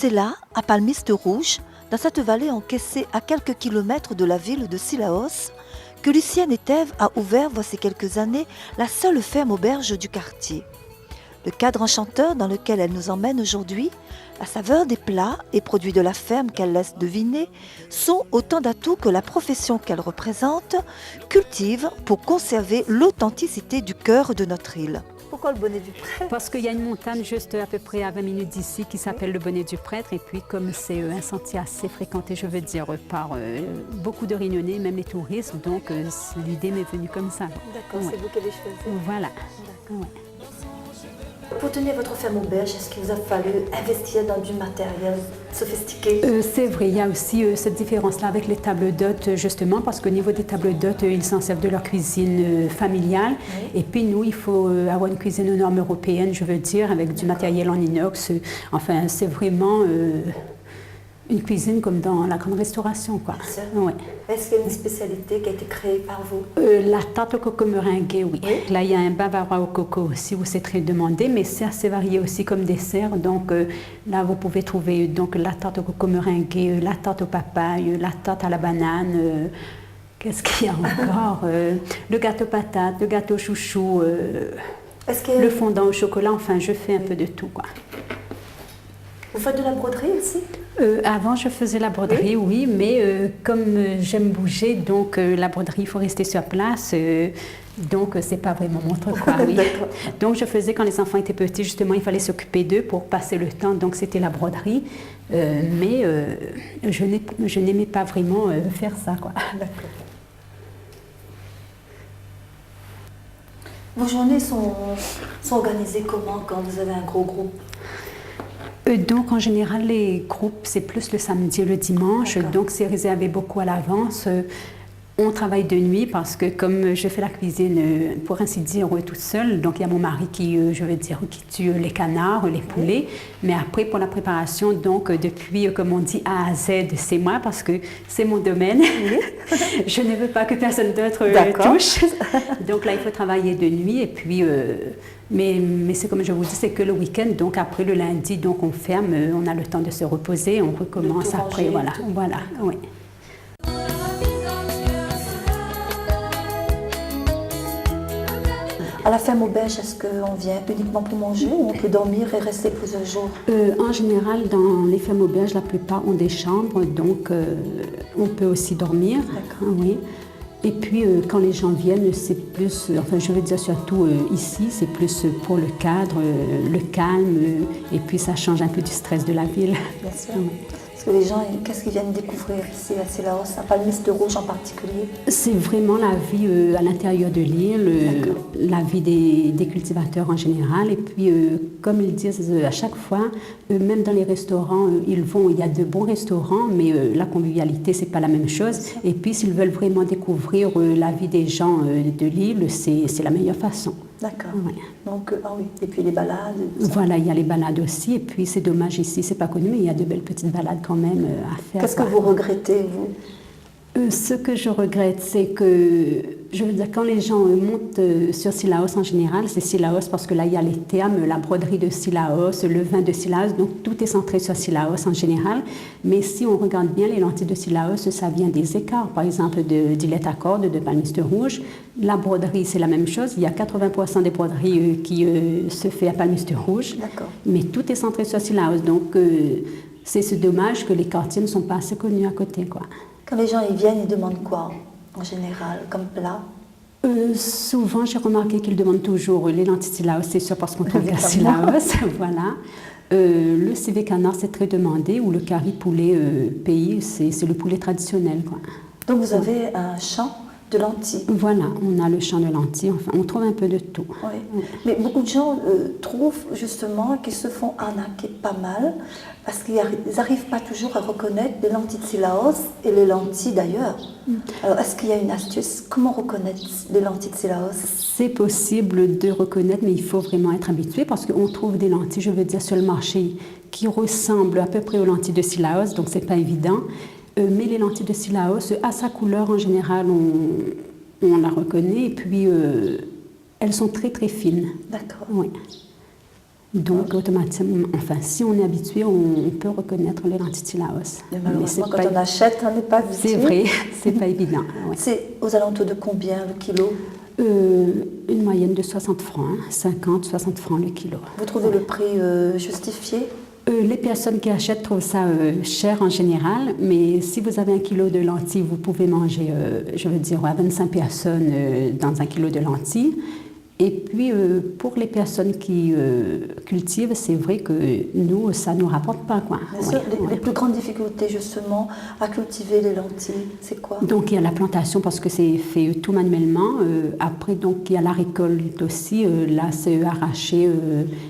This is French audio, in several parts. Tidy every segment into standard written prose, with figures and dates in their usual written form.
C'est là, à Palmiste Rouge, dans cette vallée encaissée à quelques kilomètres de la ville de Cilaos, que Lucienne et Ève a ouvert voici quelques années la seule ferme auberge du quartier. Le cadre enchanteur dans lequel elle nous emmène aujourd'hui, la saveur des plats et produits de la ferme qu'elle laisse deviner sont autant d'atouts que la profession qu'elle représente cultive pour conserver l'authenticité du cœur de notre île. Pourquoi le bonnet du prêtre? Parce qu'il y a une montagne juste à peu près à 20 minutes d'ici qui s'appelle le bonnet du prêtre. Et puis comme c'est un sentier assez fréquenté, je veux dire, par beaucoup de Réunionnais, même les touristes, donc l'idée m'est venue comme ça. D'accord, c'est vous qui avez choisi. Voilà. Ouais. Pour tenir votre ferme auberge, est-ce qu'il vous a fallu investir dans du matériel sophistiqué? C'est vrai, il y a aussi cette différence-là avec les tables d'hôtes, justement, parce qu'au niveau des tables d'hôtes, ils s'en servent de leur cuisine familiale. Oui. Et puis nous, il faut avoir une cuisine aux normes européennes, je veux dire, avec du matériel en inox. Enfin, c'est vraiment une cuisine comme dans la grande restauration, quoi. Ouais. Est-ce qu'il y a une spécialité qui a été créée par vous? La tarte au coco meringuée, oui. Là, il y a un bavarois au coco aussi où c'est très demandé, mais c'est assez varié aussi comme dessert. Donc là, vous pouvez trouver donc, la tarte au coco meringuée, la tarte aux papayes, la tarte à la banane. Qu'est-ce qu'il y a encore? Le gâteau patate, le gâteau chouchou, le fondant au chocolat. Enfin, je fais un peu de tout, quoi. Vous faites de la broderie aussi? Avant, je faisais la broderie, oui, mais comme j'aime bouger, donc la broderie, il faut rester sur place. Donc, c'est pas vraiment mon truc, quoi, oui. Donc, je faisais quand les enfants étaient petits, justement, il fallait s'occuper d'eux pour passer le temps. Donc, c'était la broderie. Mais je n'aimais pas vraiment faire ça, quoi. D'accord. Vos journées sont organisées comment quand vous avez un gros groupe? Donc, en général, les groupes, c'est plus le samedi et le dimanche. Donc, c'est réservé beaucoup à l'avance. On travaille de nuit parce que comme je fais la cuisine, pour ainsi dire, toute seule, donc il y a mon mari qui, je veux dire, qui tue les canards, les poulets. Mais après, pour la préparation, donc depuis, comme on dit, A à Z, c'est moi parce que c'est mon domaine. Je ne veux pas que personne d'autre touche. Donc là, il faut travailler de nuit et puis... Mais c'est comme je vous dis, c'est que le week-end, donc après le lundi, donc on ferme, on a le temps de se reposer, on recommence après, voilà, oui. À la ferme auberge, est-ce qu'on vient uniquement pour manger ou on peut dormir et rester plusieurs jours? En général, dans les fermes auberges, la plupart ont des chambres, donc on peut aussi dormir. D'accord. Oui. Et puis, quand les gens viennent, c'est plus, enfin, je veux dire surtout ici, c'est plus pour le cadre, le calme, et puis ça change un peu du stress de la ville. Bien sûr. Parce que les gens, qu'est-ce qu'ils viennent découvrir ici à Cilaos, à Palmiste Rouge en particulier? C'est vraiment la vie à l'intérieur de l'île, la vie des cultivateurs en général. Et puis, comme ils disent à chaque fois, même dans les restaurants, il y a de bons restaurants, mais la convivialité, c'est pas la même chose. Et puis, s'ils veulent vraiment découvrir la vie des gens de l'île, c'est la meilleure façon. D'accord. Ouais. Donc, oui. Et puis les balades. Voilà, il y a les balades aussi. Et puis c'est dommage ici, c'est pas connu, mais il y a de belles petites balades quand même à faire. Qu'est-ce que vous regrettez, vous? Ce que je regrette, c'est que, je veux dire, quand les gens montent sur Cilaos en général, c'est Cilaos parce que là, il y a les thermes, la broderie de Cilaos, le vin de Cilaos, donc tout est centré sur Cilaos en général. Mais si on regarde bien, les lentilles de Cilaos, ça vient des écarts, par exemple, d'Îlette à Cordes, de Palmiste Rouge. La broderie, c'est la même chose. Il y a 80% des broderies qui se fait à Palmiste Rouge. Mais tout est centré sur Cilaos. Donc, c'est dommage que les quartiers ne sont pas assez connus à côté, quoi. Quand les gens ils viennent, ils demandent quoi, en général, comme plat? Souvent, j'ai remarqué qu'ils demandent toujours les lentilles Cilaos, c'est sûr, parce qu'on trouve la Cilaos, voilà. Le civet canard, c'est très demandé, ou le curry poulet pays, c'est le poulet traditionnel, quoi. Donc, vous avez un champ de lentilles? Voilà, on a le champ de lentilles, enfin, on trouve un peu de tout. Oui. Mais beaucoup de gens trouvent justement qu'ils se font arnaquer pas mal parce qu'ils n'arrivent pas toujours à reconnaître les lentilles de Cilaos et les lentilles d'ailleurs. Alors, est-ce qu'il y a une astuce? Comment reconnaître les lentilles de Cilaos? C'est possible de reconnaître, mais il faut vraiment être habitué parce qu'on trouve des lentilles, je veux dire, sur le marché qui ressemblent à peu près aux lentilles de Cilaos, donc c'est pas évident. Mais les lentilles de Cilaos, à sa couleur en général, on la reconnaît et puis elles sont très très fines. D'accord. Oui. Donc, automatiquement, enfin, si on est habitué, on peut reconnaître les lentilles Tilaos. Mais malheureusement, quand on achète, on n'est pas habitué. C'est vrai, c'est pas évident. Ouais. C'est aux alentours de combien le kilo? Une moyenne de 60 francs, 50, 60 francs le kilo. Vous trouvez le prix justifié? Les personnes qui achètent trouvent ça cher en général, mais si vous avez un kilo de lentilles, vous pouvez manger, je veux dire, à 25 personnes dans un kilo de lentilles. Et puis, pour les personnes qui cultivent, c'est vrai que nous, ça ne nous rapporte pas, quoi. Les plus grandes difficultés, justement, à cultiver les lentilles, c'est quoi? Donc, il y a la plantation parce que c'est fait tout manuellement. Après, donc, il y a la récolte aussi. Là, c'est arracher,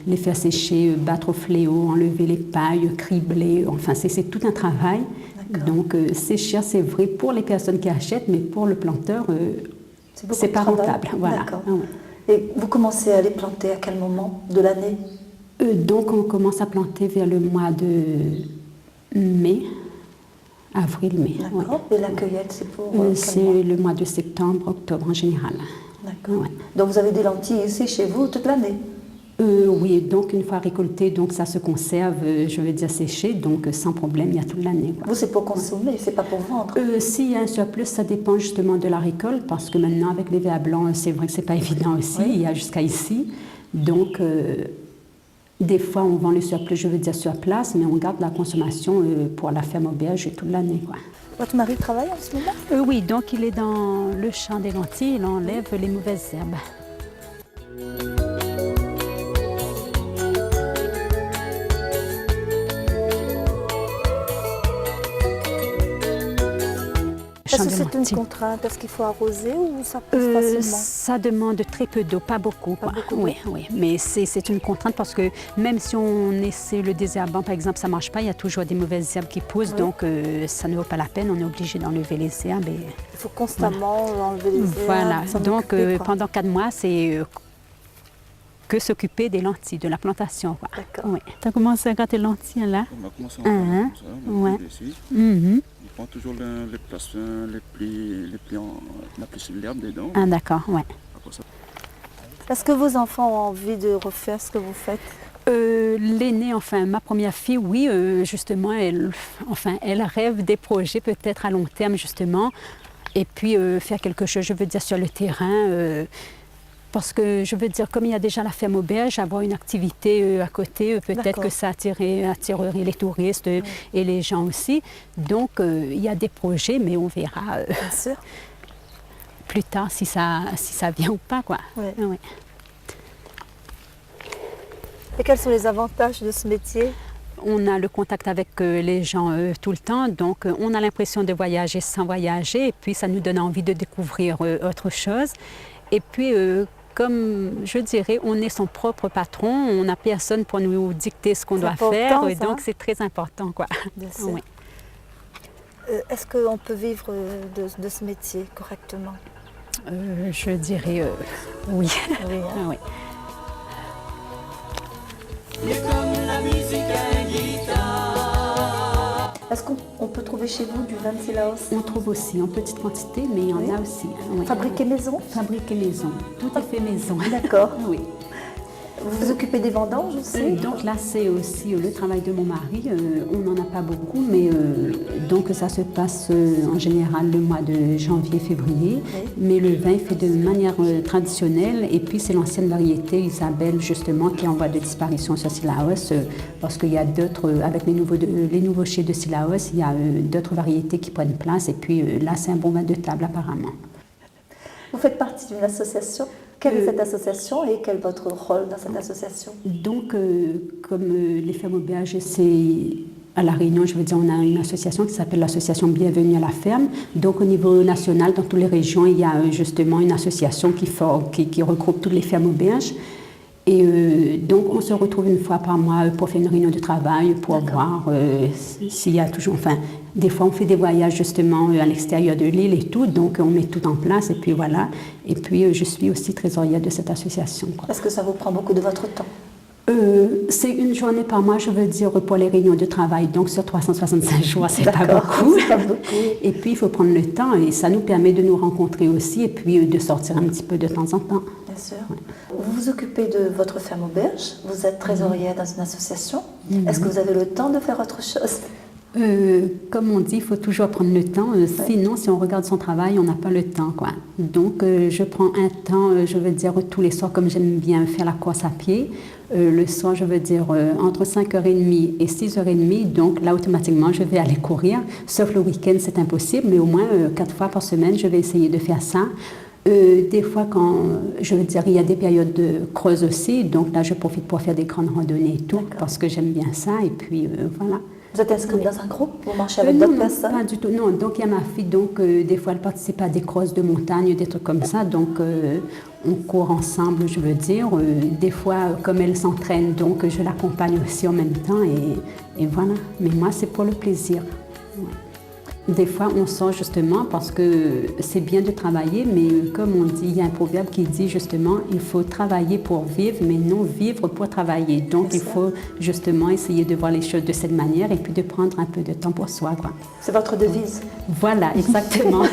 les faire sécher, battre au fléau, enlever les pailles, cribler. Enfin, c'est tout un travail. Donc, c'est cher, c'est vrai, pour les personnes qui achètent, mais pour le planteur, c'est pas rentable. Voilà. Et vous commencez à les planter à quel moment de l'année? Donc, on commence à planter vers le mois de mai, avril-mai. D'accord. Et la cueillette, c'est pour c'est le mois de septembre, octobre en général. D'accord. Ouais. Donc, vous avez des lentilles ici chez vous toute l'année? Oui, donc une fois récolté, donc ça se conserve, je veux dire séché, donc sans problème, il y a toute l'année. Vous, c'est pour consommer, c'est pas pour vendre? S'il y a un surplus, ça dépend justement de la récolte, parce que maintenant, avec les verres blancs, c'est vrai que c'est pas évident aussi, il y a jusqu'à ici. Donc, des fois, on vend le surplus, je veux dire, sur place, mais on garde la consommation pour la ferme auberge toute l'année, quoi. Votre mari travaille en ce moment? Oui, donc il est dans le champ des lentilles, il enlève les mauvaises herbes. Est-ce que c'est une contrainte? Est-ce qu'il faut arroser ou ça pousse facilement? Ça demande très peu d'eau, pas beaucoup. Oui, mais c'est une contrainte parce que même si on essaie le désherbant, par exemple, ça ne marche pas, il y a toujours des mauvaises herbes qui poussent, donc ça ne vaut pas la peine, on est obligé d'enlever les herbes. Il faut constamment enlever les herbes. Voilà, donc pendant 4 mois, c'est que s'occuper des lentilles, de la plantation. D'accord. Oui. Tu as commencé à gratter les lentilles là? On a commencé à faire ça, on prend toujours les places, les plis la plus sur l'herbe dedans. Ah d'accord, ouais. Est-ce que vos enfants ont envie de refaire ce que vous faites? L'aînée, enfin ma première fille, oui, justement, elle rêve des projets peut-être à long terme justement, et puis faire quelque chose, je veux dire, sur le terrain. Parce que je veux dire, comme il y a déjà la ferme auberge, avoir une activité à côté, peut-être que ça attirerait les touristes et les gens aussi. Donc, il y a des projets, mais on verra bien sûr. Plus tard si ça vient ou pas, quoi. Ouais. Ouais. Et quels sont les avantages de ce métier? On a le contact avec les gens tout le temps, donc on a l'impression de voyager sans voyager, et puis ça nous donne envie de découvrir autre chose. Et puis, comme je dirais, on est son propre patron, on n'a personne pour nous dicter ce qu'on doit faire, et donc c'est très important, quoi. Bien sûr. Oui. Est-ce qu'on peut vivre de ce métier correctement? Je dirais oui. Oui, hein? Oui. Est-ce qu'on peut trouver chez vous du vin de Cilaos? On trouve aussi en petite quantité, mais il y en a aussi. Oui. Fabriqué maison? Fabriqué maison. Tout est fait maison. D'accord. Oui. Vous vous occupez des vendanges aussi? Donc là, c'est aussi le travail de mon mari. On n'en a pas beaucoup, mais donc ça se passe en général le mois de janvier-février. Oui. Mais le vin est fait de manière traditionnelle. Et puis c'est l'ancienne variété Isabelle, justement, qui est en voie de disparition sur Cilaos. Parce qu'il y a d'autres, avec les nouveaux chais de Cilaos, il y a d'autres variétés qui prennent place. Et puis là, c'est un bon vin de table, apparemment. Vous faites partie d'une association? Quelle est cette association et quel est votre rôle dans cette association? Donc, comme les fermes auberges, c'est à La Réunion, je veux dire, on a une association qui s'appelle l'association Bienvenue à la ferme. Donc, au niveau national, dans toutes les régions, il y a justement une association qui regroupe toutes les fermes auberges. Et donc, on se retrouve une fois par mois pour faire une réunion de travail, pour voir s'il y a toujours... Enfin, des fois, on fait des voyages justement à l'extérieur de l'île et tout, donc on met tout en place et puis voilà. Et puis, je suis aussi trésorière de cette association. Est-ce que ça vous prend beaucoup de votre temps? C'est une journée par mois, je veux dire, pour les réunions de travail. Donc, sur 365 jours, c'est pas beaucoup. C'est pas beaucoup. Et puis, il faut prendre le temps et ça nous permet de nous rencontrer aussi et puis de sortir un petit peu de temps en temps. Bien sûr. Ouais. Vous vous occupez de votre ferme auberge, vous êtes trésorière dans une association. Est-ce que vous avez le temps de faire autre chose? Comme on dit, il faut toujours prendre le temps. Sinon, si on regarde son travail, on n'a pas le temps, quoi. Donc, je prends un temps, je veux dire, tous les soirs, comme j'aime bien faire la course à pied. Le soir, je veux dire, entre 5h30 et 6h30. Donc, là, automatiquement, je vais aller courir. Sauf le week-end, c'est impossible, mais au moins 4 fois par semaine, je vais essayer de faire ça. Des fois, quand, je veux dire, il y a des périodes de creuses aussi. Donc, là, je profite pour faire des grandes randonnées et tout, parce que j'aime bien ça. Et puis, voilà. Vous êtes inscrite dans un groupe? Vous marchez avec d'autres personnes? Pas du tout, non. Donc, il y a ma fille, donc, des fois, elle participe à des crosses de montagne, des trucs comme ça. Donc, on court ensemble, je veux dire. Des fois, comme elle s'entraîne, donc, je l'accompagne aussi en même temps. Et voilà. Mais moi, c'est pour le plaisir. Ouais. Des fois, on sort justement parce que c'est bien de travailler, mais comme on dit, il y a un proverbe qui dit justement, il faut travailler pour vivre, mais non vivre pour travailler. Donc, il faut justement essayer de voir les choses de cette manière et puis de prendre un peu de temps pour soi, quoi. C'est votre devise? Voilà, exactement.